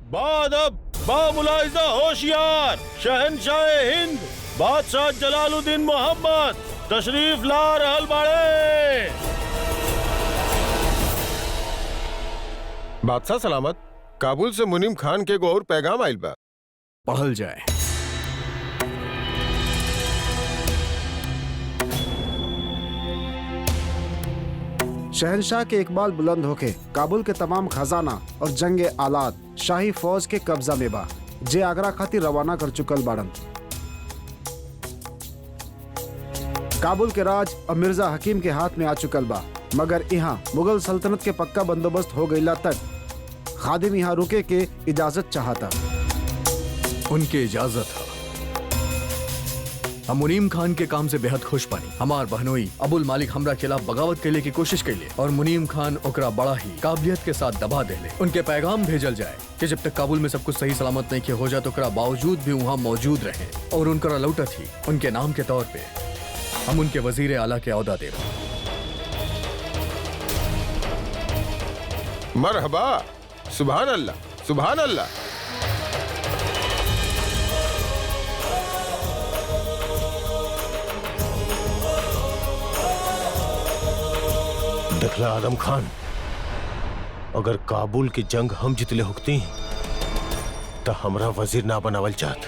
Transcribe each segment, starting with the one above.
बादब बामुलाइजा होशियार शहनशाह हिंद बादशाह जलालुद्दीन मोहम्मद तशरीफ ला रहल बाड़े। बादशाह सलामत। काबुल से मुनीम खान के एगो और पैगाम आइल बा। पढ़ल जाए। शहनशाह के इकबाल बुलंद होके काबुल के तमाम खजाना और जंग आलात शाही फौज के कब्जा में बा, जे आगरा खातिर रवाना कर चुकल बाड़न। काबुल के राज अब मिर्जा हकीम के हाथ में आ चुकल बा, मगर यहाँ मुगल सल्तनत के पक्का बंदोबस्त हो गईला तक खादिम यहाँ रुके के इजाजत चाहता। उनके इजाजत है। हम मुनीम खान के काम से बेहद खुश बानी। हमार बहनोई अबुल मालिक हमरा खिलाफ बगावत कैले की कोशिश कैले और मुनीम खान ओकरा बड़ा ही काबिलियत के साथ दबा देले। उनके पैगाम भेजल जाए कि जब तक काबुल में सब कुछ सही सलामत नहीं हो जाए तो ओकरा बावजूद भी वहाँ मौजूद रहे और उनका लौटत ही उनके नाम के तौर पे हम उनके वजीर आला के औहदा दे रहे। मरहबा, सुभान अल्लाह, सुभान अल्लाह। देखला आदम खान, अगर काबुल की जंग हम जितले होती तो हमरा वजीर ना बनावल चाहत।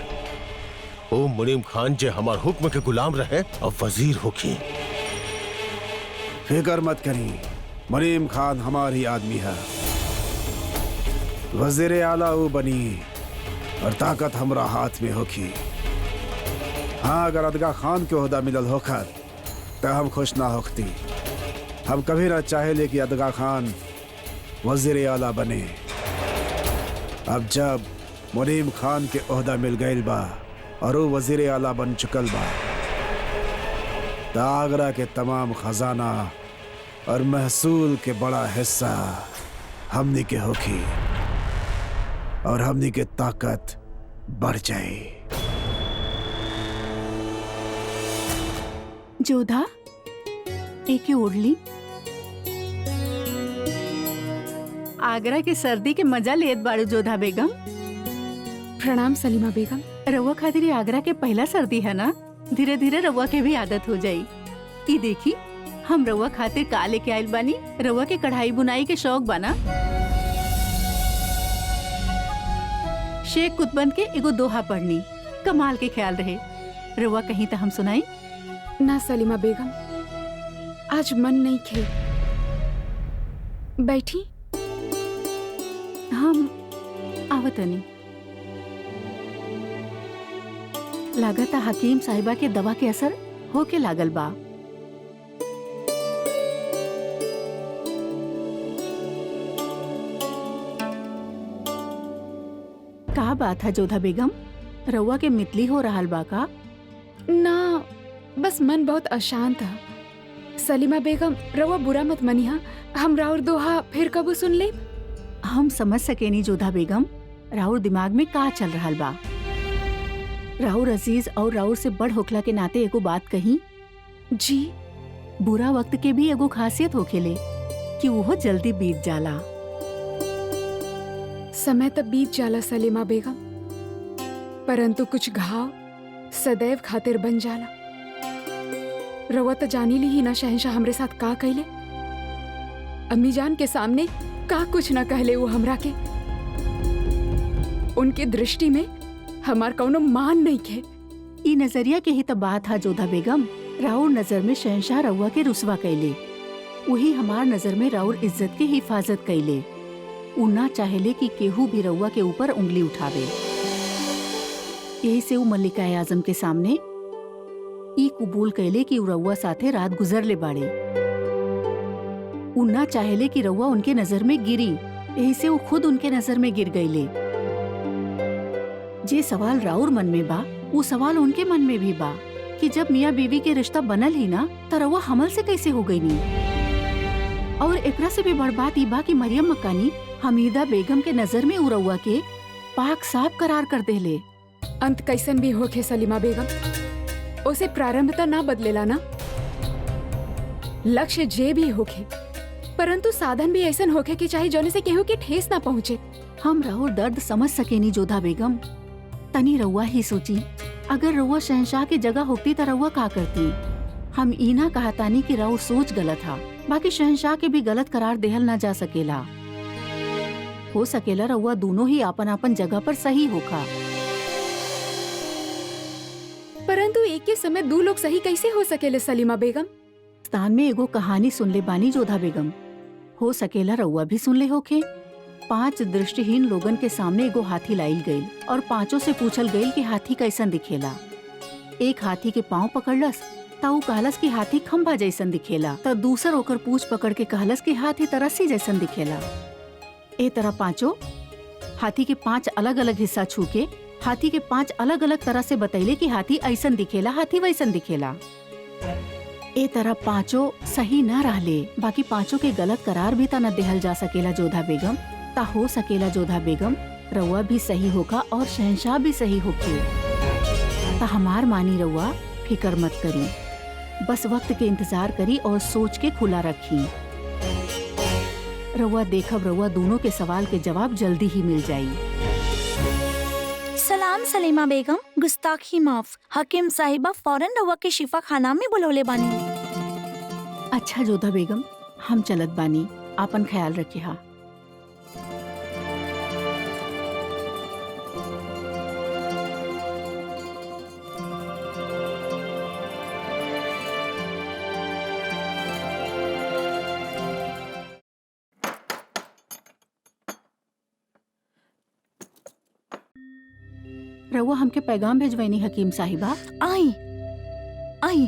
ओ मुनीम खान जे हमार हुक्म के गुलाम रहे अब वजीर होखी। फिक्र मत करी, मुनीम खान हमारी आदमी है। वजीर आला वो बनी और ताकत हमरा हाथ में होखी। हाँ, अगर अदगा खान के ओहदा मिलल होकर तो हम खुश ना होती। हम कभी ना चाहेले कि अदगा खान वजीर आला बने। अब जब मुनीम खान के ओहदा मिल गईल बा और वो वजीर आला बन चुकल बा, तो आगरा के तमाम खजाना और महसूल के बड़ा हिस्सा हमनी के होखी और हमनी के ताकत बढ़ जाए। जोधा, एक ओढ़ली। आगरा के सर्दी के मजा लेत बाड़ू जोधा बेगम। प्रणाम सलीमा बेगम। रउआ खातिर ये आगरा के पहला सर्दी है ना, धीरे धीरे रउआ के भी आदत हो जाई। ई देखी, हम रउआ खातिर का लेके आइल बानी। रउआ के कढ़ाई बुनाई के शौक बाना। शेख कुतबंद के एगो दोहा पढ़नी, कमाल के ख्याल रहे। रउआ कहीं तो हम सुनाई। ना सलीमा बेगम, आज मन नहीं खे। बैठी। हम आवतनी। लागता हकीम साहिबा के दवा के असर होके लागल बा। का बात है जोधा बेगम, रउआ के मितली हो रहल बा का? ना, बस मन बहुत अशांत है। सलीमा बेगम, रवा बुरा मत मनिहा। हम राउर दोहा फिर कबू सुन ले। हम समझ सकेनी जोधा बेगम, राउर दिमाग में का चल रहल बा। राउर अजीज और राउर से बड़ होखला के नाते एगो बात कही। जी। बुरा वक्त के भी एगो खासियत होखेले कि वो जल्दी बीत जाला। समय तब बीत जाला सलीमा बेगम, परंतु कुछ घाव सदैव खातिर बन जाला। रवा तो जानी ली ही ना शहनशाह हमरे साथ का कहले। अम्मी जान के सामने का कुछ ना कहले वो हमरा के। उनके दृष्टि में हमार कौनो मान नहीं खे। ई नजरिया के ही तो बात है जोधा बेगम। राउर नजर में शहनशाह रउआ के रुसवा कैले, वही हमार नजर में राउर इज्जत के हिफाजत कैले। उ ना चाहेले कि केहू भी रउआ के ऊपर उंगली उठावे। यही से उ मल्लिका आजम के सामने ई कबूल कैले कि रउआ साथे रात गुजर ले बाड़े। उ ना चाहेले कि रउआ उनके नजर में गिरी, यही से उ खुद उनके नजर में गिर गईले। जे सवाल राउर मन में बा, वो सवाल उनके मन में भी बा कि जब मियाँ बीवी के रिश्ता बनल ही ना, तो रउआ हमल से कैसे हो गई नहीं। और एकरा से भी बड़ बात ई बा कि मरियम मकानी हमीदा बेगम के नजर में उ रउआ के पाक साफ करार कर देले। अंत कैसन भी होखे सलीमा बेगम, उसे प्रारंभता ना बदलेला ना। लक्ष्य जे भी होखे, परंतु साधन भी ऐसन होखे कि चाहे जौने से केहू के ठेस ना पहुँचे। हम राउर दर्द समझ सकेनी जोधा बेगम। तनी रउआ ही सोची, अगर रउआ शहंशाह की जगह होती तो रउआ का करती। हम ई ना कहतानी कि राउर सोच गलत हा, बाकी शहंशाह के भी गलत करार देहल ना जा सकेला। हो सकेला रउआ दोनों ही आपन आपन जगह पर सही होखा। परंतु एक के समय दो लोग सही कैसे हो सकेले सलीमा बेगम? स्थान में एगो कहानी सुन ले बानी जोधा बेगम, हो सकेला रउआ भी सुन ले होखे। 5 दृष्टिहीन लोगन के सामने एगो हाथी लाइल गईल और 5 से पूछल गईल कि हाथी कैसन दिखेला। एक हाथी के पाँव पकड़लस त ऊ कहलस कि हाथी खम्भा जैसन दिखेला, त दूसर ओकर पूछ पकड़ के कहलस कि हाथी तरसी जैसन दिखेला। ए तरह 5 हाथी के 5 अलग अलग हिस्सा छू के हाथी के 5 अलग अलग तरह से बतैले कि हाथी ऐसन दिखेला, हाथी वैसन दिखेला। ए तरह 5 सही न रहले, बाकी 5 के गलत करार भी त न देहल जा सकेला जोधा बेगम। ता हो सकेला जोधा बेगम रउआ भी सही होगा और शहंशाह भी सही होके। ता हमार मानी रउआ फिकर मत करी, बस वक्त के इंतजार करी और सोच के खुला रखी। रउआ देखब रउआ दोनों के सवाल के जवाब जल्दी ही मिल जाई। सलाम सलीमा बेगम, गुस्ताखी माफ। हकीम साहिबा फौरन रउआ के शिफा खाना में बुलौले बानी। अच्छा जोधा बेगम, हम चलत बानी, आपन ख्याल रखिए। हा रउआ हमके पैगाम भेजवैनी हकीम साहिबा। आई आई,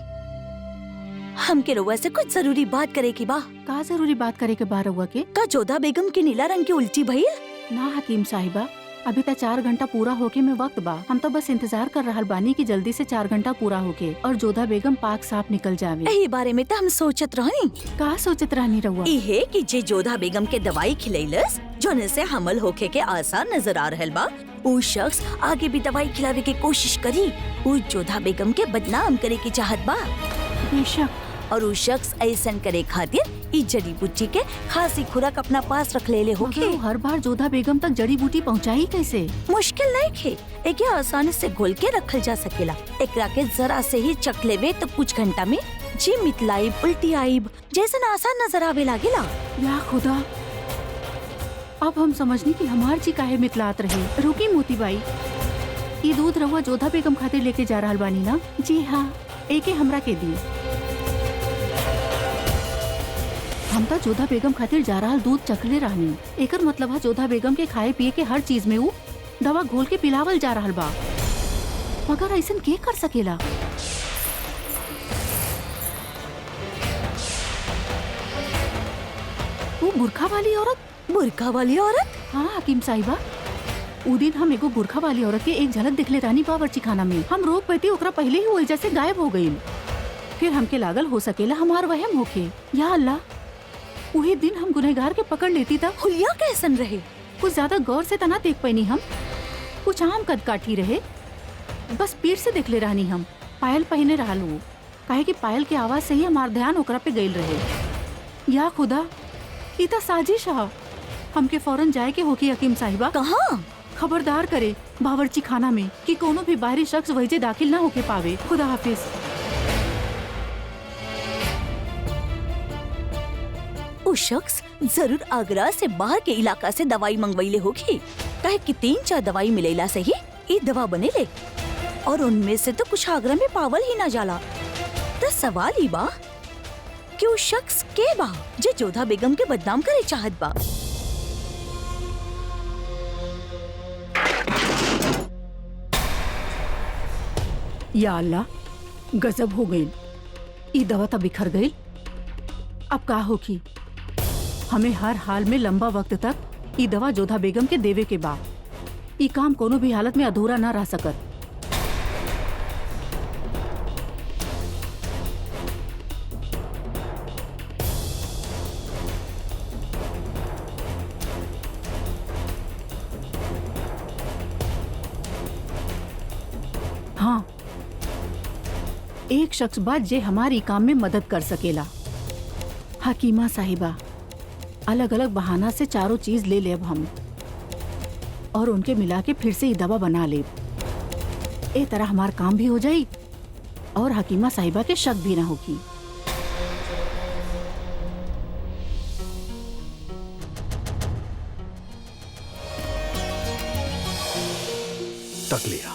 हमके रउआ से कुछ जरूरी बात करे की बा। का जरूरी बात करे के बा रउआ के? का जोधा बेगम के नीला रंग की उल्टी भइल? ना हकीम साहिबा, अभी तक 4 घंटा पूरा होके में वक्त बा। हम तो बस इंतजार कर रहल बानी कि जल्दी से 4 घंटा पूरा होके और जोधा बेगम पाक साफ निकल जावे। यही बारे में तो हम सोचत रहनी। का सोचत रहनी रउआ? इहे कि जे जोधा बेगम के दवाई खिलैलस जोने से हमल होके के आसार नजर आ रहल बा, वो शख्स आगे भी दवाई खिलावे के कोशिश करी। वो जोधा बेगम के बदनाम करे की चाहत बा। बेशक, और वो शख्स ऐसन करे खातिर ई जड़ी बूटी के खासी खुराक अपना पास रख लेले मगर होके। वो हर बार जोधा बेगम तक जड़ी बूटी पहुंचाई कैसे? मुश्किल नहीं खे, एके आसानी से घोल के रखल जा सकेला। एकरा के जरा से ही चख लेवे तो कुछ घंटा में जी मितलाइब, उल्टी आइब जैसन आसान नजर आवे लागेला। या खुदा, अब हम समझनी कि हमार जी काहे मितलात रहे। रुकी मोती बाई, ये दूध रउआ जोधा बेगम खातिर लेके जा रहल बानी ना? जी हाँ, एके हमरा के दी। हम तो जोधा बेगम खातिर जा रहल दूध चखले रहनी। एकर मतलब है जोधा बेगम के खाए पिए के हर चीज में वो दवा घोल के पिलावल जा रहल बा। मगर ऐसन के कर सकेला? वो बुरखा वाली औरत? बुरका वाली औरत? हाँ हकीम साहिबा, उ दिन हम एगो बुरखा वाली औरत के एक झलक दिखले रानी बावर्ची खाना में। हम रोक पैती ओकरा पहले ही वही जैसे गायब हो गई। फिर हमके लागल हो सकेला हमार वहम होके। या अल्लाह, वही दिन हम गुनहगार के पकड़ लेती था। हुलिया कैसन रहे? कुछ ज्यादा गौर से तना देख पैनी हम, कुछ आम कद काठी रहे, बस पीठ से देखले रहनी हम। पायल पहने रहल वो, काहे कि पायल के आवाज से ही हमार ध्यान ओकरा पे गईल रहे। या खुदा, ई त साजिश हा। हमके फौरन जाए के होकी हकीम साहिबा। कहाँ? खबरदार करे बावर्ची खाना में कि कोनो भी बाहरी शख्स वहीजे दाखिल ना होके पावे। खुदा हाफिज। वो शख्स जरूर आगरा से बाहर के इलाका से दवाई मंगवाइले होगी। काहे कि 3-4 दवाई मिलेला से ही ई दवा बनेले, और उनमें से तो कुछ आगरा में पावल ही ना जाला। तो सवाल ही बा कि वो शख्स के बा जे जोधा बेगम के बदनाम करे चाहत बा। या अल्लाह, गजब हो गई। ई दवा तो बिखर गई। अब का होगी? हमें हर हाल में लंबा वक्त तक ई दवा जोधा बेगम के देवे के बा। ई काम कोनो भी हालत में अधूरा ना रह सकत। हाँ, एक शख्स बा जे हमारी काम में मदद कर सकेला। हकीमा साहिबा, अलग अलग बहाना से चारों चीज ले लेब हम। और उनके मिला के फिर से ये दवा बना ले। ए तरह हमार काम भी हो जाई और हकीमा साहिबा के शक भी ना होगी। तक लिया।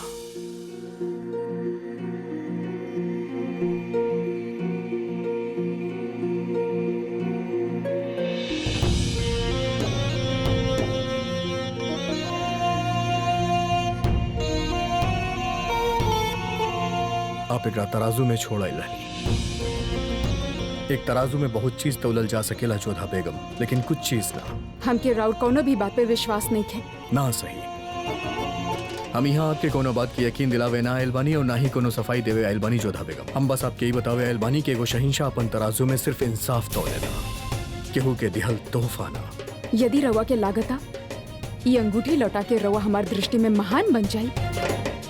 आप एक तराजू में छोड़ आइल रहनी। एक तराजू में बहुत चीज तौलल जा सकेला जोधा बेगम, लेकिन कुछ चीज ना। हमके राउर कोनो भी बात पे विश्वास नहीं थे। ना सही। हम यहाँ आपके कोनो बात की यकीन दिलावे ना आइल बानी और ना ही कोनो सफाई देवे आइल बानी जोधा बेगम। हम बस आपके ही बतावे आइल बानी कि एगो शहिंशाह अपन तराजू में सिर्फ इंसाफ तौलेला, केहू के दिहल तोहफा ना। यदि रवा के लागता ये अंगूठी लौटा के रवा हमार दृष्टि में महान बन जाई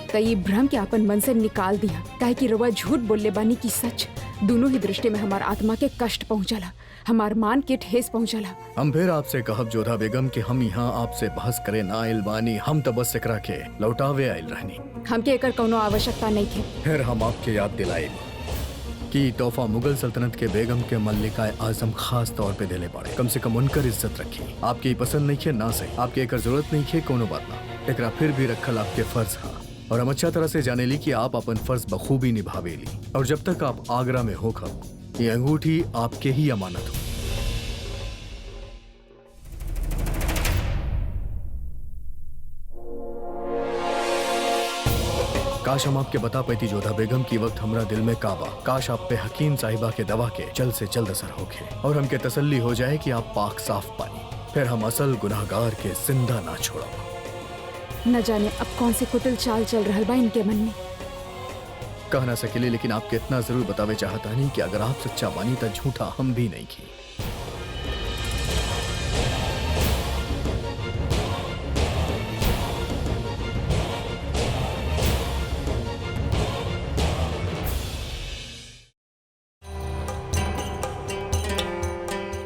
तो ये भ्रम के अपन मन से निकाल दिया, काहे कि रवा झूठ बोलले बानी की सच। दोनों ही दृष्टि में हमार आत्मा के कष्ट पहुंचला, हमार मान के ठेस पहुंचला। हम फिर आपसे कहब जोधा बेगम कि हम यहाँ आपसे बहस करे ना आइल बानी, हम तो बस एकरा के लौटावे आइल रहनी। हमके एकर कोनो आवश्यकता नहीं थे। फिर हम आपके याद दिलाए कि तोहफा मुगल सल्तनत के बेगम के मल्लिका आजम खास तौर पे देले पड़े। कम से कम उनकर इज्जत रखी। आपकी पसंद नहीं खे ना सही, आपके एकर जरूरत नहीं खे कोनो बात ना। एकरा फिर भी रखल आपके फर्ज हा और हम अच्छा तरह से जाने ली कि आप अपन फर्ज बखूबी निभावेली। और जब तक आप आगरा में हो खब, ये अंगूठी आपके ही अमानत हो। काश हम आपके बता पाती जोधा बेगम की वक्त हमरा दिल में काबा। काश आप पे हकीम साहिबा के दवा के जल्द से जल्द असर होके और हमके तसल्ली हो जाए कि आप पाक साफ पानी, फिर हम असल गुनाहगार के जिंदा ना छोड़ा। न जाने अब कौन से कुटिल चाल चल रहा बा इनके मन में। कह ना सकेले, लेकिन आपके इतना जरूर बतावे चाहता नहीं कि अगर आप सच्चा बानी तो झूठा हम भी नहीं की।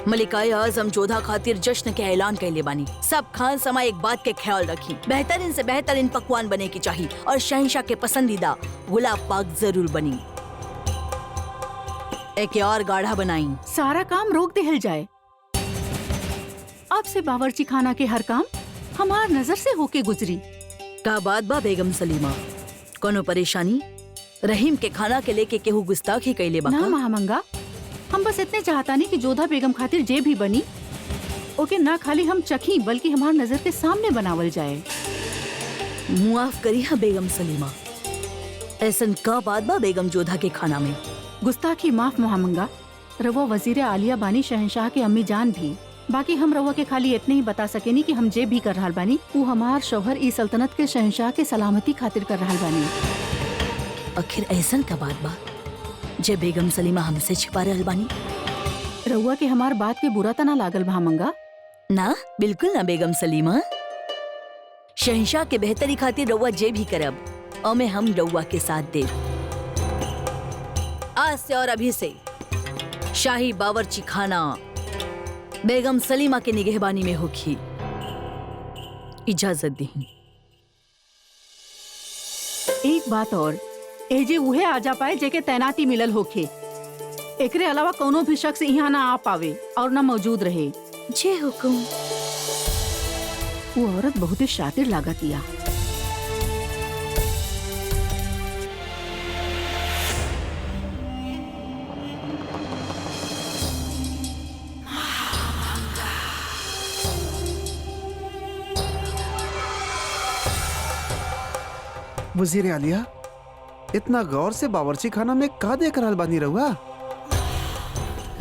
मलिकाए आजम जोधा खातिर जश्न के ऐलान कैले बानी। सब खान समा एक बात के ख्याल रखी, बेहतरीन से बेहतरीन पकवान बने की चाहिए और शहंशाह के पसंदीदा गुलाब पाक जरूर बनी। एक और गाढ़ा बनाई। सारा काम रोक देहल जाए। अब से बावर्ची खाना के हर काम हमार नजर से होके गुजरी। का बात बा बेगम सलीमा, कोनो परेशानी? रहीम के खाना के लेके केहू गुस्ताखी कैले बा? ना महामंगा, हम बस इतने चाहता नहीं कि जोधा बेगम खातिर जे भी बनी ओके ना खाली हम चखी बल्कि हमार नजर के सामने बनावल जाए। मुआफ करी हा बेगम सलीमा, ऐसन का बात बा बेगम जोधा के खाना में? गुस्ताखी माफ महामंगा। रवा वजीर आलिया बानी, शहंशाह के अम्मी जान भी। बाकी हम रवा के खाली इतने ही बता सकेनी कि हम जे भी कर रहा बानी वो हमार शौहर ई सल्तनत के शहंशाह के सलामती खातिर कर रहा बानी। आखिर ऐसन का बात बा जे बेगम सलीमा हमसे छिपा रहल बानी? रउआ के हमार बात के बुरा तना लागल महामंगा? ना, बिल्कुल ना बेगम सलीमा। शहंशाह के बेहतरी खातिर रउआ जे भी करब और मैं हम रउआ के साथ देव। आज से और अभी से शाही बावर्ची खाना बेगम सलीमा के निगहबानी में होगी। इजाजत दी। एक बात और, एजे उहे आ जा पाए जेके तैनाती मिलल होखे। एकरे अलावा कोनो भी शख्स यहाँ ना आ पावे और ना मौजूद रहे। जे हुकुम। वो औरत बहुत ही शातिर लागतिया। वजीर आलिया, इतना गौर से बावर्ची खाना में का देख रहल बानी रहुआ?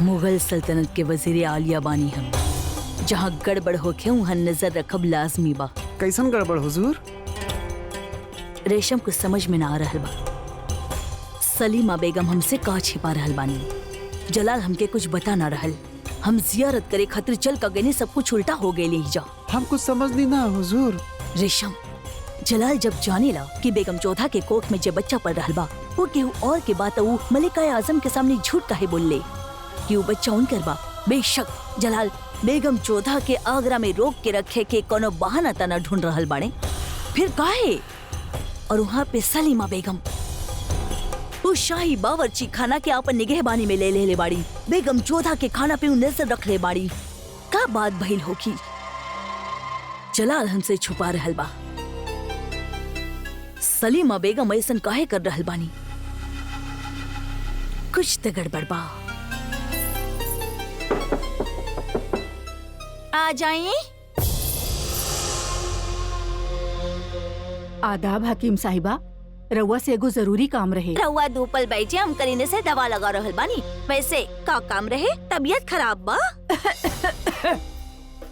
मुगल सल्तनत के वजीर आलिया बानी हम। जहाँ गड़बड़ होके वहाँ नजर रखब लाजमी बा। कैसन गड़बड़ हुजूर? रेशम कुछ समझ में ना आ रहल बा। सलीमा बेगम हमसे का छिपा रहल बानी। जलाल हमके कुछ बता ना रहल। हम जियारत करे खातिर चल का गने सब कुछ उल्टा हो गए ले जा। हम कुछ समझ नहीं ना हुजूर। रेशम, जलाल जब जाने ला कि बेगम जोधा के कोख में जे बच्चा पड़ रहल बा वो केहू और के बात मलिका आजम के सामने झूठ काहे बोल ले कि वो बच्चा उनकर बा। बेशक जलाल बेगम जोधा के आगरा में रोक के रखे के कोनो बहाना तना ढूंढ रहल बाड़े, फिर काहे? और वहाँ पे सलीमा बेगम वो शाही बावर्ची खाना के आपन निगहबानी में ले बाड़ी। बेगम जोधा के खाना पे नजर रख ले बाड़ी। का बात भइल होगी? जलाल हमसे छुपा रहल बा। सलीमा बेगम ऐसन काहे कर रहल बानी? कुछ तो गड़बड़ बा। आ जाइए। आदाब हकीम साहिबा, रउआ से एगो जरूरी काम रहे। रउआ दो पल बैठे, हम करीने से दवा लगा रहल बानी। वैसे का काम रहे? तबीयत खराब बा?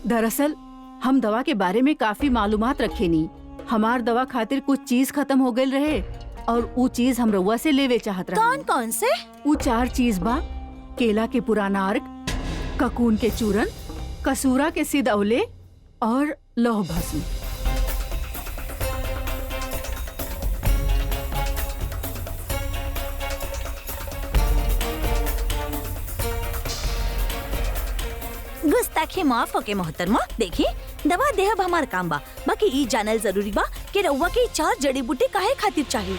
दरअसल हम दवा के बारे में काफी मालूमात रखेनी। हमार दवा खातिर कुछ चीज खत्म हो गई रहे और वो चीज हम रउआ से लेवे चाहत रहे। कौन कौन से? वो 4 चीज बा। केला के पुराना अर्क, ककून के चूरन, कसूरा के सिदौले और लौह भस्म। गुस्ताखी माफ होके मोहतरमा। देखी, दवा देहब हमार काम बा, बाकी ई जानल जरूरी बा कि रउआ के 4 जड़ी बूटी काहे खातिर चाहिए।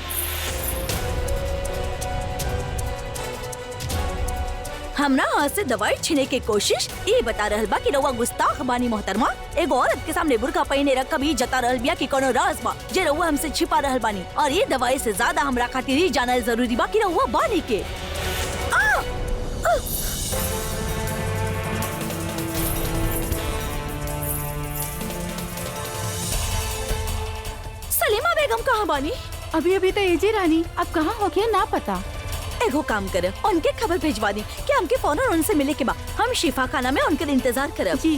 हमरा हाथ से दवाई छीने के कोशिश ये बता रहल बा कि रउआ गुस्ताख बानी मोहतरमा। एगो औरत के सामने बुर्का पहने रख कभी जता रहल बिया कि कोनो राज बा जे रउआ हमसे छिपा रहल बानी। और ये दवाई से ज्यादा हमरा खातिर ई जानल जरूरी बा कि रउआ बानी के। सलीमा बेगम कहाँ बानी? अभी अभी तो एजे रानी, अब कहाँ हो गया ना पता। एगो काम करे, उनके खबर भेजवा दी कि हमके फौरन उनसे मिले के बा। हम शिफा खाना में उनके इंतजार करब। जी।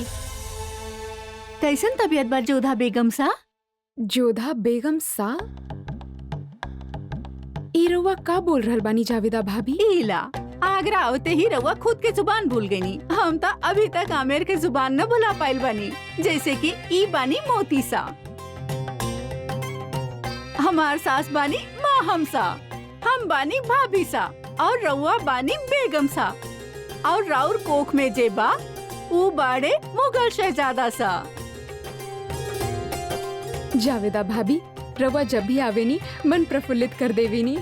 कैसन तबीयत बा जोधा बेगम सा? जोधा बेगम सा? ई रउआ का बोल रहल बानी जावेदा भाभी? इला आगरा आवते ही रउआ खुद के जुबान भूल गई। हम तो अभी तक आमेर के जुबान न भुला पाइल बानी। जैसे कि ई बानी मोती सा, हमार सास बानी माहम सा, हम बानी भाभी सा, और रउआ बानी बेगम सा, और राउर कोख में जेबा ऊ बाड़े मुगल शहजादा सा। जावेदा भाभी, रउआ जब भी आवेनी मन प्रफुल्लित कर देवेनी।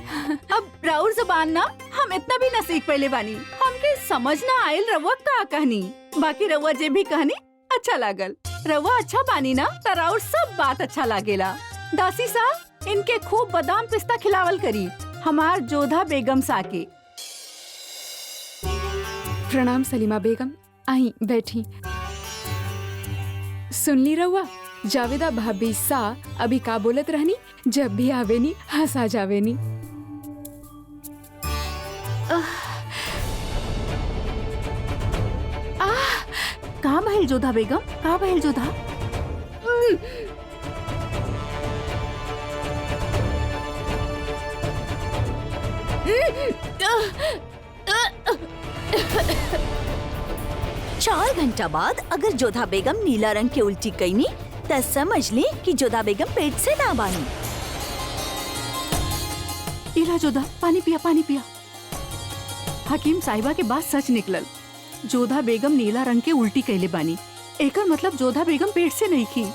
अब राउर जुबान ना हम इतना भी न सीख पहले बानी। हमके समझ ना आयल रउआ का कहनी, बाकी रउआ जे भी कहनी अच्छा लागल। रउआ अच्छा बानी ना त राउर सब बात अच्छा लागेला। दासी सा, इनके खूब बादाम पिस्ता खिलावल करी, हमार जोधा बेगम सा के। प्रणाम सलीमा बेगम, आई बैठी। सुनली रउआ, जावेदा भाभी सा अभी का बोलत रहनी? जब भी आवेनी हंसा जावेनी। कहाँ बहल जोधा बेगम, कहाँ बहल जोधा? चार घंटा बाद अगर जोधा बेगम नीला रंग के उल्टी कईनी त समझ ली कि जोधा बेगम पेट से ना बानी। इला जोधा, पानी पिया, पानी पिया। हकीम साहिबा के बात सच निकलल। जोधा बेगम नीला रंग के उल्टी कैले बानी, एकर मतलब जोधा बेगम पेट से नहीं की।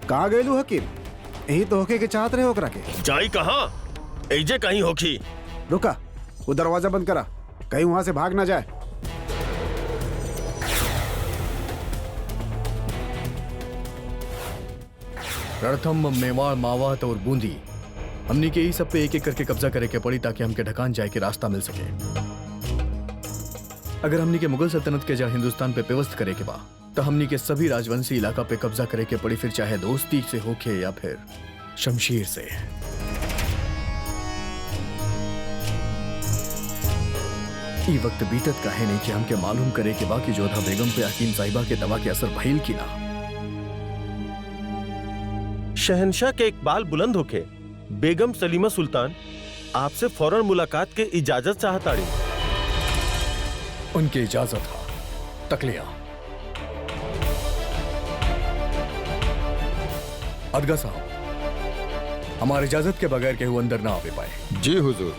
कहाँ गयलू हकीम? यही तो होके के चाहत रहे ओकरा के। जाई कहाँ? एजे कहीं होखी। रुका, वो दरवाजा बंद करा, कहीं वहां से भाग ना जाए। रणथम, मेवाड़, मावात और बूंदी, हमनी के ही सब पे एक एक करके कब्जा करे के पड़ी ताकि हमके ढकान जाए के रास्ता मिल सके। अगर हमनी के मुगल सल्तनत के जड़ हिंदुस्तान पे पेवस्त करे के बा तो हमनी के सभी राजवंशी इलाका पे कब्जा करे के पड़ी, फिर चाहे दोस्ती से होके या फिर शमशीर से। ई वक्त बीतत काहे नहीं कि हमके मालूम करे के बा कि जोधा बेगम पे हकीम साहिबा के दवा के असर भइल की ना। शहनशाह के इकबाल बुलंद होके बेगम सलीमा सुल्तान आपसे फौरन मुलाकात के इजाजत चाहताड़ी। उनकी इजाजत हा तकलिया। अदगा साहब, हमारी इजाजत के बगैर केहू अंदर ना आवे पाए। जी हुजूर।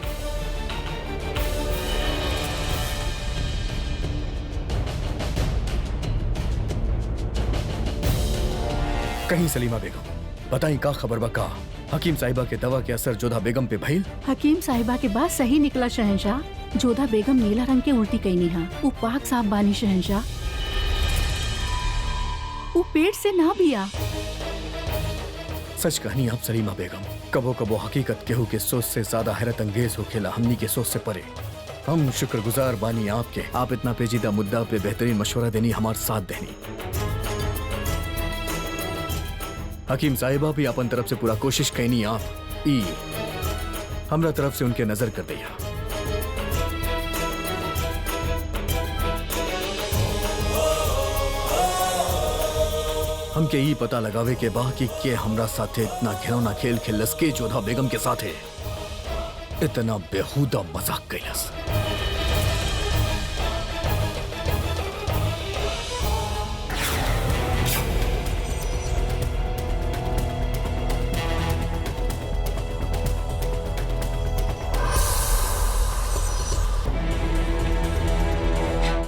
कहीं सलीमा बेगम, बताई का खबर बका? हकीम साहिबा के दवा के असर जोधा बेगम पे भइल? हकीम साहिबा के बात सही निकला शहंशाह। जोधा बेगम नीला रंग के उल्टी कईनी हा। वो पाक साफ बानी शहंशाह। वो पेट से ना बिया। सच कहनी आप सलीमा बेगम, कबो कबो हकीकत केहू के सोच से ज्यादा हैरत अंगेज होखेला हमनी के सोच से परे। हम शुक्रगुजार बानी आपके, आप इतना पेचीदा मुद्दा पे बेहतरीन मशवरा देनी, हमारे साथ देनी। हकीम साहिबा भी अपन तरफ से पूरा कोशिश कैनी, आप ई हमरा तरफ से उनके नजर कर दिया। हमके ई पता लगावे के बा कि के हमरा साथे इतना घिनौना खेल खेलस, के जोधा बेगम के साथे इतना बेहुदा मजाक कैलस।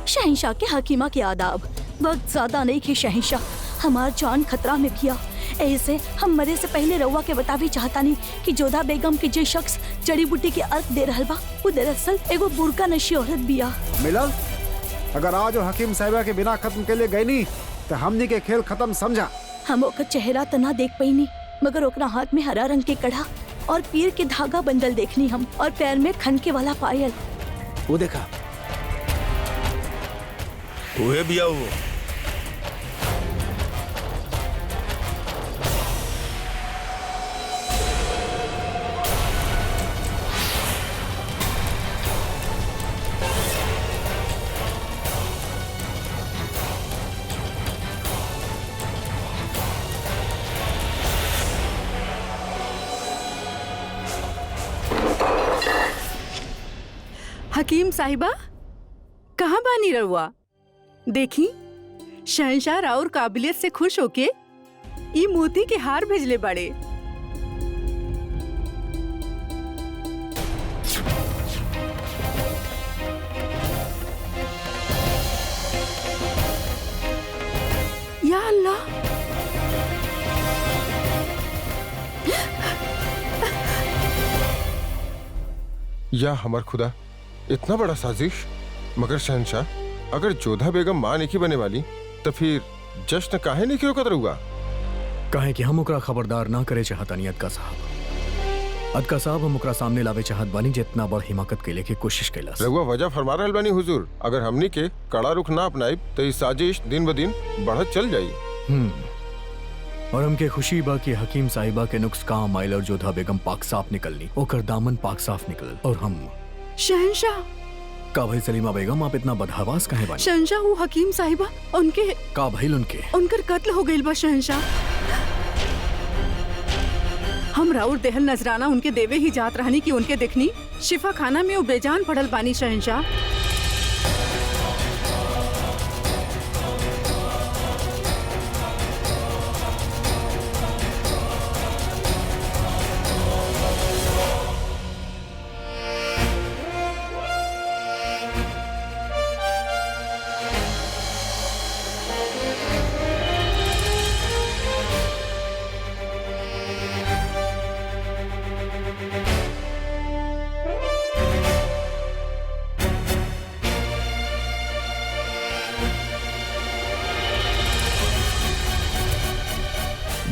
शहंशाह के हकीमा के आदाब। वक्त ज्यादा नहीं कि शहंशाह, हमार जान खतरा में भिया। ऐसे हम मरे से पहले रउआ के बतावी चाहता नहीं कि जोधा बेगम के जे शख्स जड़ी बूटी के अर्क दे रहल बा, वो दरअसल एगो बुरका नशी औरत बिया। मिलल, अगर आज वो हकीम साहिबा के बिना खत्म के लिए गई नहीं तो हमनी के खेल खत्म समझा। हम ओकर चेहरा तो ना देख पैनी, मगर ओकरा हाथ में हरा रंग के कड़ा और पीर के धागा बंडल देखनी हम, और पैर में खनके वाला पायल। वो देखा, उहे बिया वो। हकीम साहिबा, कहाँ बानी रहुआ? देखी, शहंशाह राउर काबिलियत से खुश होके ई मोती के हार भेजले बड़े। या अल्लाह, या हमर खुदा, इतना बड़ा साजिश। मगर शहंशाह, अगर जोधा बेगम मां नहीं बने वाली तो फिर जश्न काहे नहीं क्यों कतर हुआ? कहे कि हम ओकरा खबरदार ना करे चाहतानी अदका साहब। अदका साहब, हम ओकरा सामने लावे चाहत बानी जितना बड़ हिमाकत के लेके कोशिश कैलस। रघुआ वजह फरमा रहल बानी हुजूर, अगर हमनी के कड़ा रुख ना अपनाई तो ये साजिश दिन ब दिन बढ़त चल जाई। और हमके खुशी बा कि हकीम साहिबा के नुक्स काम आयल और जोधा बेगम पाक साफ निकलनी, ओकर दामन पाक साफ निकल। और हम शहंशाह, का भाई सलीमा बेगम, आप इतना बदहवास काहे बानी? शहंशाह वो हकीम साहिबा, उनके का भाई उनके उनकर कत्ल हो गइल बा शहंशाह। हम राउर देहल नजराना उनके देवे ही जात रहनी कि उनके देखनी शिफा खाना में वो बेजान पड़ल बानी शहंशाह।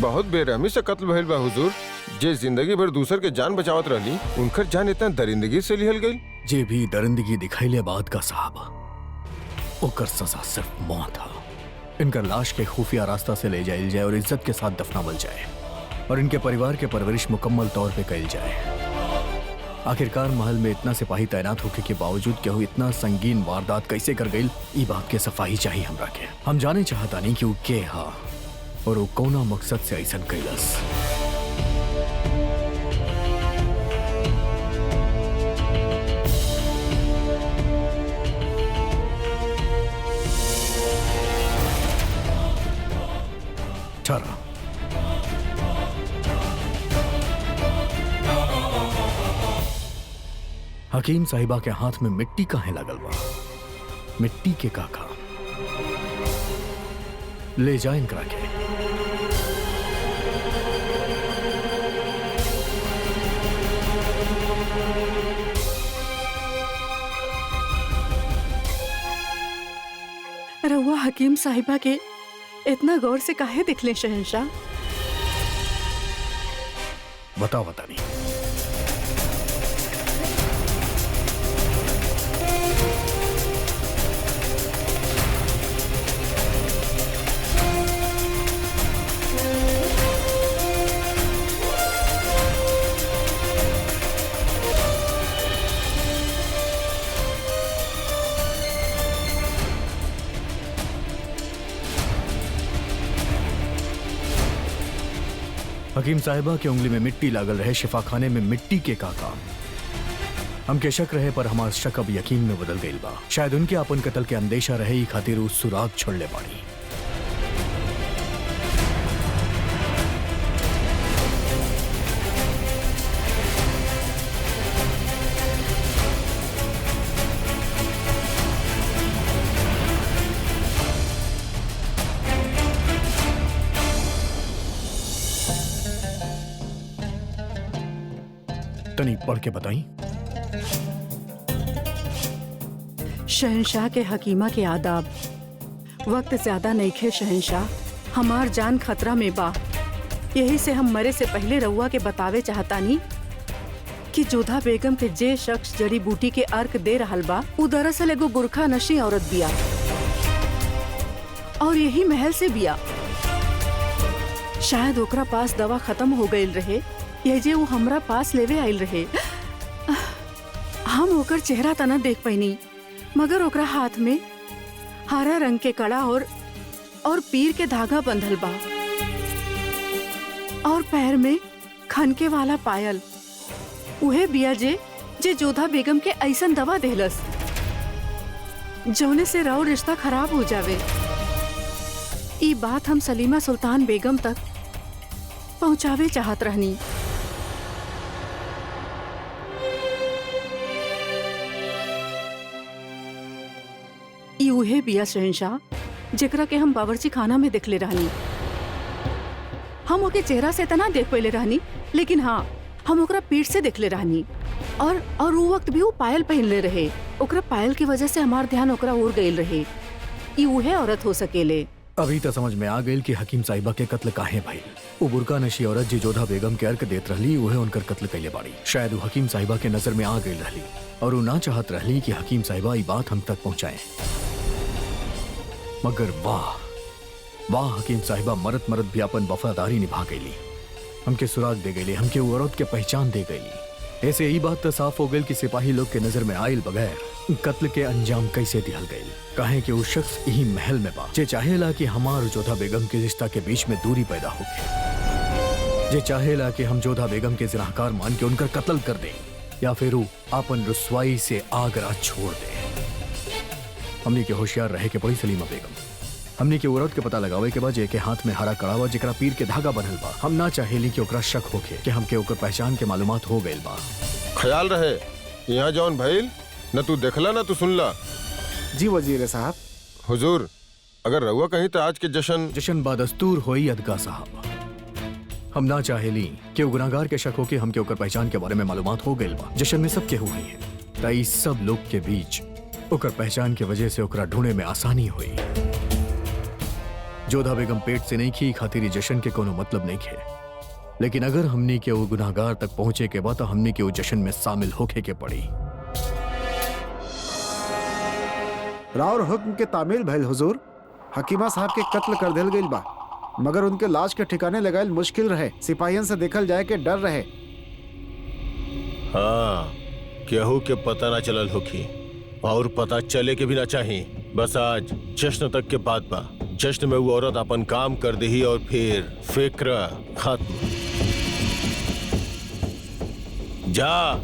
बहुत बेरहमी से कत्ल भइल बा हुजूर। जे जिंदगी भर दूसर के जान बचावत रहली, उनकर जान इतना दरिंदगी से लिहल गई। जे भी दरिंदगी दिखाइले बाद का साहब, ओकर सजा सिर्फ मौत है। इनकर लाश के खुफिया रास्ता से ले जाइल जाए और इज्जत के साथ दफनावल जाए, और इनके परिवार के परवरिश मुकम्मल तौर पे कइल जाए। आखिरकार महल में इतना सिपाही तैनात होके के बावजूद केहू इतना संगीन वारदात कैसे कर गई, ई बात के सफाई चाहिए हमरा के। हम जाने चाहता नहीं कि वो के हा और वो कौना मकसद से ऐसा कैलस। ठहरा। हकीम साहिबा के हाथ में मिट्टी काहे लागल बा? मिट्टी के काका ले जाए इनकरा के। रउआ हकीम साहिबा के इतना गौर से काहे दिखले शहंशाह? बताओ बता नहीं। हकीम साहिबा की उंगली में मिट्टी लागल रहे, शिफाखाने में मिट्टी के का काम। हमके शक रहे पर हमार शक अब यकीन में बदल गई बा। शायद उनके अपन कत्ल के अंदेशा रहे ही खातिर उस सुराग छोड़ले बाड़ी। तनी पढ़ के बताई। शहंशाह के हकीमा के आदाब। वक्त ज्यादा नहीं खे शहंशाह, हमार जान खतरा में बा। यही से हम मरे से पहले रउआ के बतावे चाहतानी कि जोधा बेगम के जे शख्स जड़ी बूटी के अर्क दे रहल बा उ दरअसल एगो बुरखा नशी औरत बिया और यही महल से बिया। शायद ओकरा पास दवा खत्म हो गईल रहे, ये जे वो हमरा पास लेवे आइल रहे। हम ओकर चेहरा तना देख पैनी, मगर ओकरा हाथ में हरा रंग के कड़ा और पीर के धागा बंधल बा और पैर में खनके वाला पायल। उहे बिया जे जोधा बेगम के ऐसन दवा देहलस जौने से राव रिश्ता खराब हो जावे। ई बात हम सलीमा सुल्तान बेगम तक पहुंचावे चाहत रहनी। ई उहे बिया शहंशाह जेकरा के हम बावर्ची खाना में देखले रहनी। हम ओके चेहरा से तना देख पहले रहनी, लेकिन हाँ हम ओकरा पीठ से देखले रहनी और वो वक्त भी वो पायल पहनले रहे। ओकरा पायल की वजह से हमार ध्यान ओकरा उड़ गईल रहे। ई उहे औरत हो सकेले। अभी तो समझ में आ गई कि हकीम साहिबा के कत्ल काहे भइल। वो बुरका नशी औरत जी जोधा बेगम के अर्क देत रहली, उहे उनकर कत्ल कैले बाड़ी। शायद वो हकीम साहिबा के नजर में आ गई रहली और वो ना चाहत रहली कि हकीम साहिबा ये बात हम तक पहुंचाए। मगर वाह वाह, हकीम साहिबा मरत मरत भी अपन वफादारी निभा गईली। हमके सुराग दे गईली, हमके वो औरत के पहचान दे गईली। ऐसे ही बात तो साफ हो गई कि सिपाही लोग के नजर में आयल बगैर कत्ल के अंजाम कैसे दिहल गई। काहे कि वो शख्स यही महल में बा जे चाहेला कि हमार जोधा बेगम के रिश्ता के बीच में दूरी पैदा होके, जे चाहेला कि हम जोधा बेगम के जिनाहकार मान के उनका कत्ल कर दें या फिर वो आपन रुसवाई से आगरा छोड़ दे। हमने के होशियार रहे के पड़ी सलीमा बेगम। हमने के औरत के पता लगावे के बाद जेके हाथ में हरा कड़ावा जेकरा पीर के धागा बनल बा। हम ना चाहेली कि ओकरा शक होके कि हमके ओकर पहचान के मालूमात हो गइल बा। ख्याल रहे यहाँ जौन भइल न तू देखला न तू सुनला। जी वजीर साहब। हुजूर, अगर रहुआ कहीं तो आज के जश्न बादस्तूर होई अदगा साहब। हम ना चाहेली कि गुनाहगार के शक होके हमके ओकर पहचान के बारे में मालूमात हो गइल बा। जश्न में सब केहू हुई है ताई सब लोग के बीच ओकर पहचान के वजह से ओकरा ढूंढे में आसानी हुई। जोधा बेगम पेट से नहीं खी खातिर जश्न के कोनो मतलब नहीं खे, लेकिन अगर हमने के वो गुनाहगार तक पहुंचे के बाद हमने के वो जश्न में शामिल होके के पड़ी। राउर हुक्म के तामील भइल हुजूर। हकीमा साहब के कत्ल कर दिल गइल बा, मगर उनके लाश के ठिकाने लगाइल मुश्किल रहे। सिपाहियन से देखल जाए के डर रहे। हाँ, केहू के पता ना चलल होखी और पता चले के भी ना चाहिए। बस आज जश्न तक के बाद बा। जश्न में वो औरत अपन काम कर दही और फिर फिक्र खत्म। जा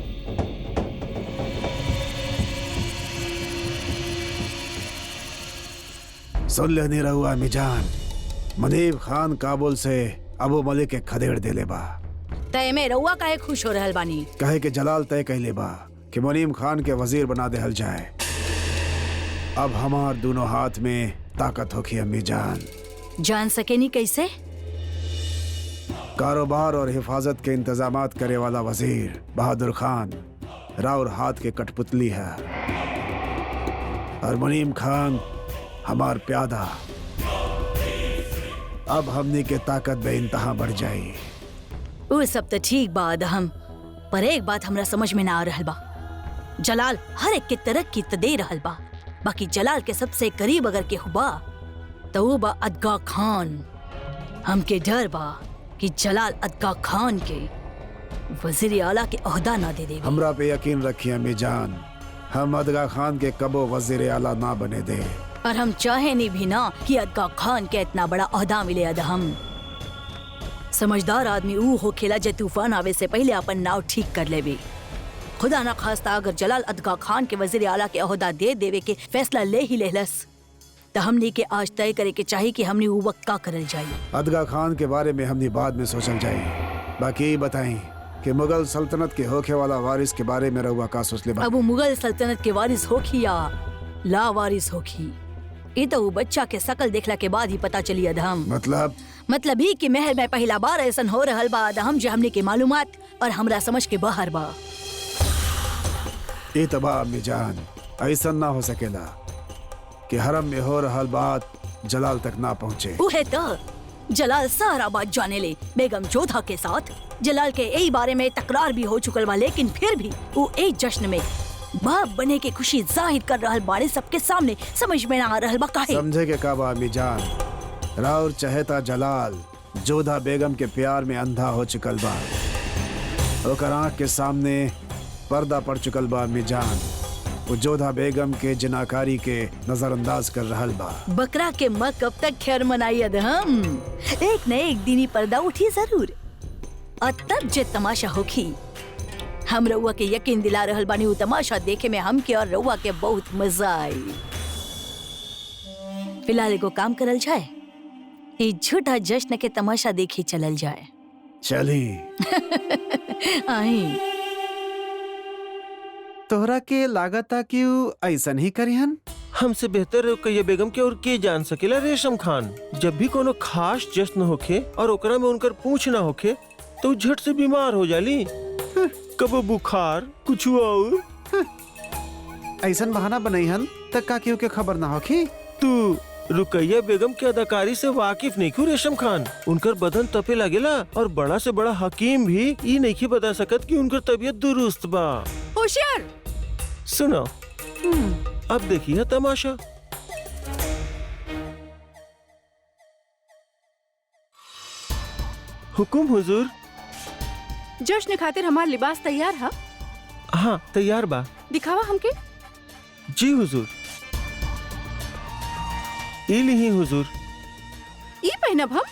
सुन लेने रहुआ मिजान, मुनीम खान काबुल से अबू मलिक के खदेड़ देले बा। तय में रउआ काहे खुश हो रहल बानी? कहे कि जलाल तय कहले बा कि मुनीम खान के वजीर बना देहल जाए। अब हमार दोनों हाथ में ताकत होखी अम्मी जान। जान सकेनी कैसे? कारोबार और हिफाजत के इंतजामात करे वाला वजीर बहादुर खान राउर हाथ के कठपुतली है और मुनीम खान हमार प्यादा। अब हमनी के ताकत बेइंतहा बढ़ जाई। वो सब तो ठीक बात हम, पर एक बात हमरा समझ में ना आ रहल बा। जलाल हर एक के तरक्की त दे रहल बा, बाकी जलाल के सबसे करीब अगर के हुबा तो वो बा अदगा खान। हमके डर बा कि जलाल अदगा खान के वजीर आला के ओहदा ना दे देवे। हमरा पे यकीन रखिए अम्मी जान, हम अदगा खान के कबो वजीर आला ना बने दे। और हम चाहे नहीं भी ना कि अदगा खान के इतना बड़ा ओहदा मिले। अदहम समझदार आदमी ऊ हो खेला जे तूफान आवे से पहले अपन नाव ठीक कर लेवे। खुदा ना खास्ता अगर जलाल अदगा खान के वजीर आला के ओहदा दे देवे के फैसला ले ही लेहलस तो हमनी के आज तय करे के चाहिए कि हमनी ऊ वक्त का करल जाए। अदगा खान के बारे में हमनी बाद में सोचल जाए। बाकी बताई कि मुगल सल्तनत के होखे वाला वारिस के बारे में रउआ का सोचले बा? अब वो मुगल सल्तनत के वारिस होखी या लावारिस होखी, ये तो वो बच्चा के शकल देखला के बाद ही पता चली। अदहम मतलब ही कि महल में पहला बार ऐसा हो रहल बा अदहम जो हमने के मालूमात और हमरा समझ के बाहर बा। ये तबा अम्मी जान, ऐसा ना हो सकेला कि हरम में हो रहल बात जलाल तक ना पहुँचे। उहे तो जलाल सारा बात जाने ले बेगम जोधा के साथ। जलाल के यही बारे में तकरार भी हो चुकल बा, लेकिन फिर भी वो एक जश्न में बाप बने के खुशी जाहिर कर रहल बाड़े सबके सामने। समझ में ना आ रहल बा काहे? समझे के का बा अम्मी जान, राउर चहेता जलाल जोधा बेगम के प्यार में अंधा हो चुकल बा। ओकर आँख के सामने पर्दा पड़ चुकल बा अम्मी जान। वो जोधा बेगम के जनाकारी के नजरअंदाज कर रहल बा। बकरा के माँ कब तक खैर मनाई अदहम, एक न एक दिन ही पर्दा उठी जरूर। और तब जे तमाशा होखी हम रउआ के यकीन दिला रहल बानी वो तमाशा देखे में हमके और रउआ के बहुत मजा आई। फिलहाल एगो काम करल जाए, ये झूठा जश्न के तमाशा देखी चलल जाए। चली आई तोहरा के लागता कि ऐसा ही करिहन। हमसे बेहतर रुकैया बेगम के और के जान सकेला रेशम खान। जब भी कोनो खास जश्न होखे और ओकरा में उनकर पूछ ना होखे तो झट से बीमार हो जाली। कबो बुखार कुछ और ऐसा बहाना बनैहन तक का केहू के खबर ना होखी। तू रुकैया बेगम के अदाकारी से वाकिफ नहीं क्यों रेशम खान? उनकर बदन तपे लगेला और बड़ा से बड़ा हकीम भी ये नहीं बता सकत कि उनकर तबीयत दुरुस्त बा। होशियार सुनो अब देखिए तमाशा। हुकुम हुजूर। जश्न खातिर हमार लिबास तैयार है? हाँ तैयार बा। दिखावा हमके। जी हुजूर। ई लिही हुजूर। ई पहनब हम?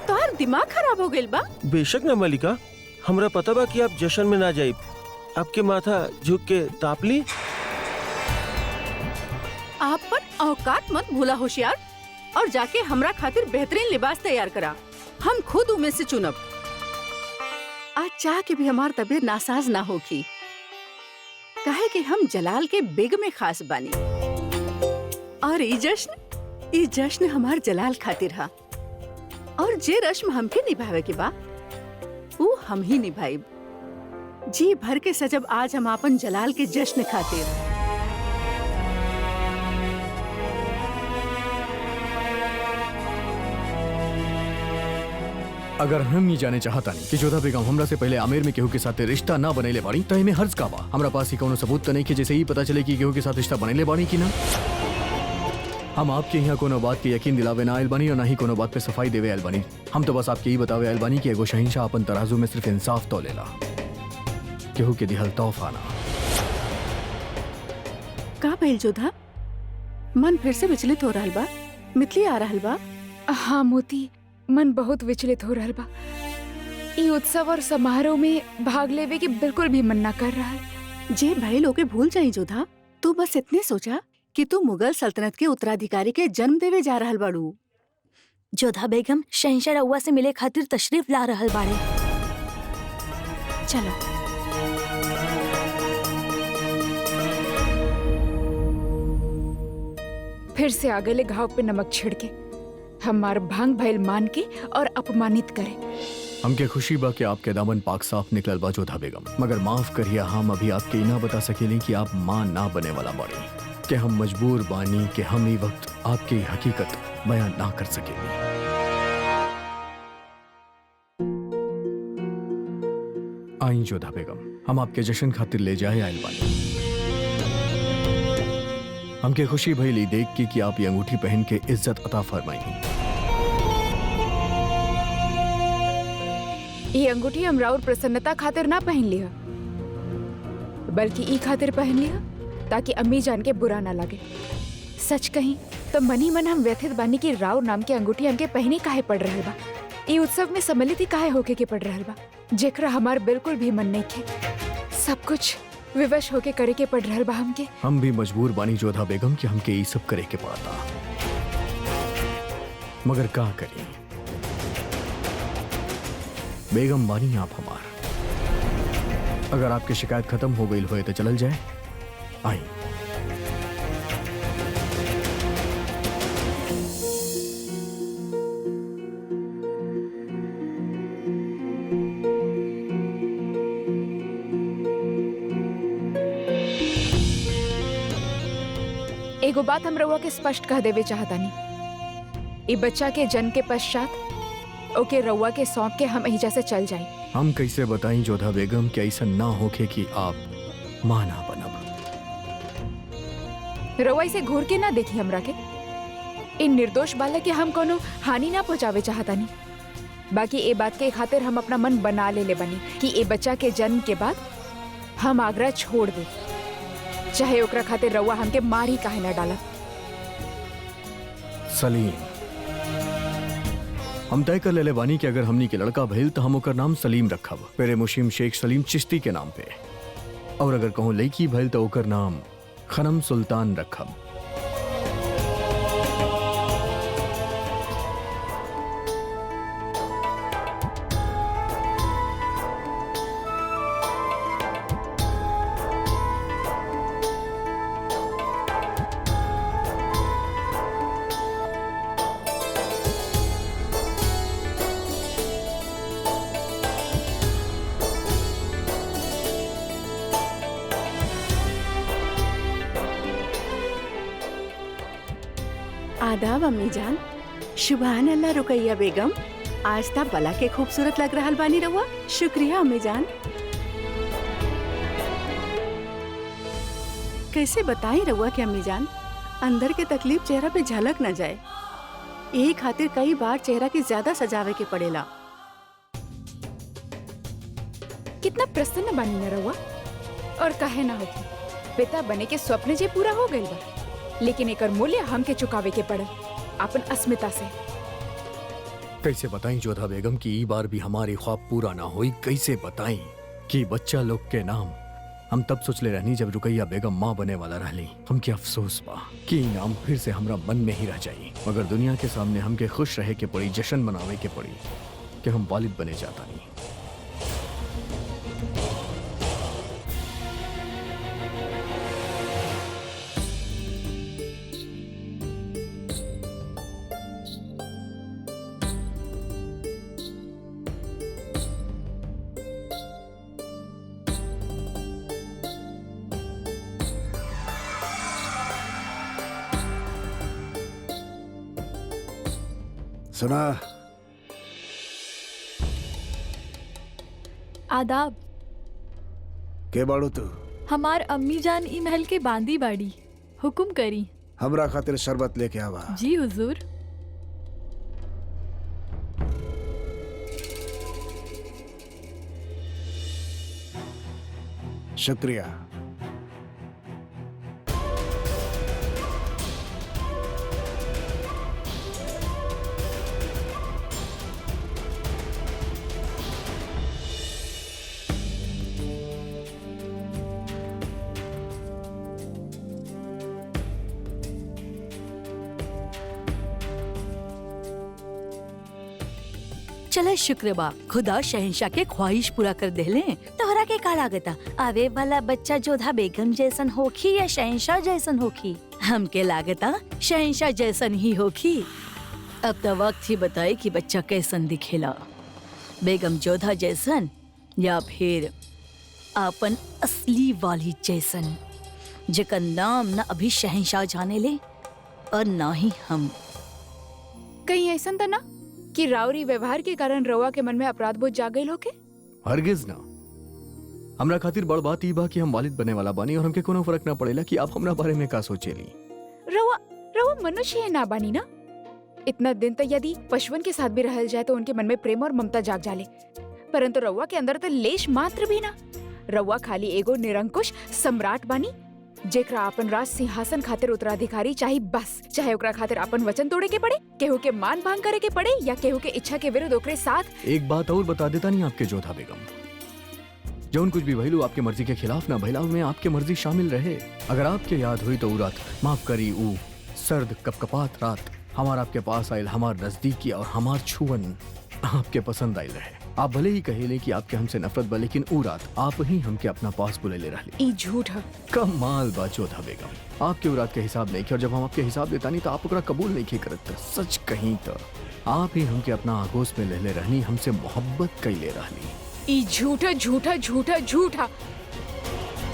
तोहर दिमाग खराब हो गइल बा? बेशक न मलिका, हमरा पता बा कि आप जश्न में ना जाइब। आपके माथा झुक के ताप ली। आप पर औकात मत भूला होशियार, और जाके हमरा खातिर बेहतरीन लिबास तैयार करा। हम खुद उनमें से चुनब। आज चाह के भी हमार तबीयत नासाज ना होगी, काहे कि हम जलाल के बेग में खास बानी। और ई जश्न हमार जलाल खातिर हा। और जे रस्म हमके निभावे के बा वो हम ही निभाइब। जी भर के सजब आज हम अपन जलाल के जश्न खातिर। अगर हम ये जाने चाहता नहीं कि जोधा बेगम हमरा से पहले आमेर में केहू के साथ रिश्ता ना बनेले बाड़ी तो हमें हर्ज का बा। हमरा पास ही कोनो सबूत तो नहीं कि जैसे ही पता चले कि केहू के साथ रिश्ता बनेले बाड़ी कि ना। हम आपके यहाँ कोनो बात के यकीन दिलावे ना आयल बानी और ना ही कोनो बात पे सफाई देवे आयल बानी। हम तो बस आपके ही बतावे आयल बानी कि एगो शहंशाह अपन तराजू में सिर्फ इंसाफ तो लेला, केहू के दिहल तोहफा ना। का भइल जोधा? मन फिर से विचलित हो रहल बा? मितली आ रहल बा? हाँ मोती, मन बहुत विचलित हो रहल बा। ई उत्सव और समारोह में भाग लेवे के बिल्कुल भी मन ना कर रहा है। जे भइल ओके भूल जाई जोधा। तू बस इतने सोचा कि तू मुगल सल्तनत के उत्तराधिकारी के जन्म देवे जा रहल बाड़ू। जोधा बेगम शहंशाह रउआ से मिले खातिर तशरीफ ला रहल बाड़े। चलो। फिर से आगले घाव पे नमक छिड़के हमार भांग भैल मान के और अपमानित करे। हमके खुशी बा कि आपके दामन पाक साफ निकलल बा जोधा बेगम, मगर माफ करिए हम अभी आपके इना बता सकेली कि आप माँ ना बने वाला बाड़ी, कि हम मजबूर बानी कि हम ई वक्त आपकी हकीकत बयान ना कर सकेली। आई जोधा बेगम, हम आपके जश्न खातिर ले जाए आयल बानी। हमके खुशी भइली देख के कि आप ये अंगूठी पहन के इज्जत अता फरमाई। ये अंगूठी हम राउर प्रसन्नता खातिर ना पहन लिया, बल्कि ई खातिर पहन लिया ताकि अम्मी जान के बुरा ना लगे। सच कहीं तो मनी मन हम व्यथित बानी कि राउर नाम के अंगूठी हमके पहने काहे पड़ रहल बा। ई उत्सव में सम्मिलित ही काहे होके के पड़ रहल बा, जेकरा हमार बिल्कुल भी मन नहीं थे। सब कुछ विवश होके करे के पड़ रहल बा हमके। हम भी मजबूर बानी जोधा बेगम कि हमके ये सब करे के पड़ता, मगर का करी। बेगम बानी आप हमार, अगर आपकी शिकायत खत्म हो गई होए तो चलल जाए। आई। एगो बात हम रउआ के स्पष्ट कह देवे चाहतानी, ई बच्चा के जन्म के पश्चात ओके रउआ के सौंप के हम एहिजा से चल जाई। हम कैसे बताएं जोधा बेगम कि ऐसा ना होके कि आप मां ना बनब। रउआ इसे घूर के ना देखी हमरा के। इन निर्दोष बालक के हम कोनो हानि ना पहुंचावे चाहतानी। बाकी ए बात के खातिर हम अपना मन बना ले बनी कि ए बच्चा के जन्म के बाद हम आगरा छोड़ दे, चाहे ओकरा खातिर रउआ हमके मार ही काहे ना डाला। सलीम, हम तय कर ले बानी कि अगर हमनी के लड़का भइल तो हम ओकर नाम सलीम रखब, पेरे मुशीम शेख सलीम चिश्ती के नाम पे, और अगर कहूँ लड़की भइल तो ओकर नाम खनम सुल्तान रखब। आदाब अम्मी जान। शुभान अल्लाह रुकैया बेगम, आज ता बला के खूबसूरत लग रहा बानी रहुआ। शुक्रिया अम्मी जान। कैसे बताएं रहुआ के अम्मी जान, अंदर के तकलीफ चेहरा पे झलक न जाए, यही खातिर कई बार चेहरा की ज्यादा सजावे के पड़ेला। कितना प्रसन्न बानी न रहुआ, और काहे ना होगी, पिता बने के स्वप्न जे पूरा हो गइल बा, लेकिन एकर मूल्य हमके चुकावे के पड़ल अपन अस्मिता से। कैसे बताएं जोधा बेगम कि ई बार भी हमारी ख्वाब पूरा ना हुई। कैसे बताएं कि बच्चा लोग के नाम हम तब सोचले रहनी जब रुकैया बेगम माँ बने वाला रहली। हमके अफसोस बा कि ई नाम फिर से हमरा मन में ही रह जाई, मगर दुनिया के सामने हमके खुश रहे के पड़ी, जश्न मनावे के पड़ी कि हम वालिद बने जाता नहीं। सुना? आदाब। के बाड़ू तू? हमार अम्मी जान ई महल के बांदी बाड़ी, हुकुम करी। हमरा खातिर शरबत लेके आवा। जी हुजूर। शुक्रिया। चले शुक्र बा खुदा शहंशाह के ख्वाहिश पूरा कर देले। तोहरा के का लागता आवे वाला बच्चा जोधा बेगम जैसन होखी या शहंशाह जैसन होखी? हमके लागता शहंशाह जैसन ही होखी। अब तो वक्त ही बताए कि बच्चा कैसन दिखेला, बेगम जोधा जैसन या फिर आपन असली वाली जैसन, जेकर नाम न अभी शहंशाह जाने ले और ना ही हम। कहीं ऐसा था ना कि राउरी व्यवहार के कारण रवा के मन में अपराध बोध जागल होके? हरगिज ना। हमरा खातिर बड़ बात ई बा कि हम वालिद बने वाला बानी और हमके कोनो फर्क ना पड़ेला कि आप हमरा बारे में का सोचेली। रवा मनुष्य है ना बानी ना। इतना दिन तक यदि पशुओं के साथ भी रहल जाए तो उनके मन में प्रेम और ममता जाग जाले, परंतु रवा के अंदर तो लेश मात्र भी ना। रवा खाली एगो निरंकुश सम्राट बानी जेकरा अपन राज सिंहासन खातिर उत्तराधिकारी चाहिए बस, चाहे ओकरा खातिर अपन वचन तोड़े के पड़े, केहू के मान भांग करे के पड़े या केहू के इच्छा के विरुद्ध ओकरे साथ। एक बात और बता देता नहीं आपके जोधा बेगम, जौन कुछ भी भइलू आपके मर्जी के खिलाफ ना भइला, में आपके मर्जी शामिल रहे। अगर आपके याद हुई तो ऊ रात, माफ करी ऊ सर्द कपकपात रात हमार आपके पास आयल, हमार नजदीकी और हमार छुअन आपके पसंद आयल रहे। आप भले ही कहेले कि आपके हमसे नफरत बा, लेकिन ऊ रात आप ही हमके अपना पास बुलेले रहले। ई झूठ है। कमाल बा जोधा बेगम, आपके ऊ रात के हिसाब नहीं किया और जब हम आपके हिसाब देता नहीं तो आप ओकरा कबूल नहीं किए करत। सच कहीं तो आप ही हमके अपना आगोश में लेले रहनी, हमसे मोहब्बत कैले रहनी। ई झूठा झूठा झूठा झूठा।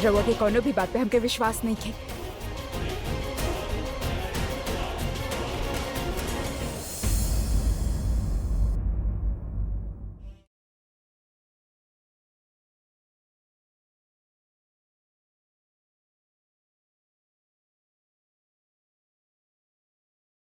रवा के कोनो भी बात पे हमके विश्वास नहीं है।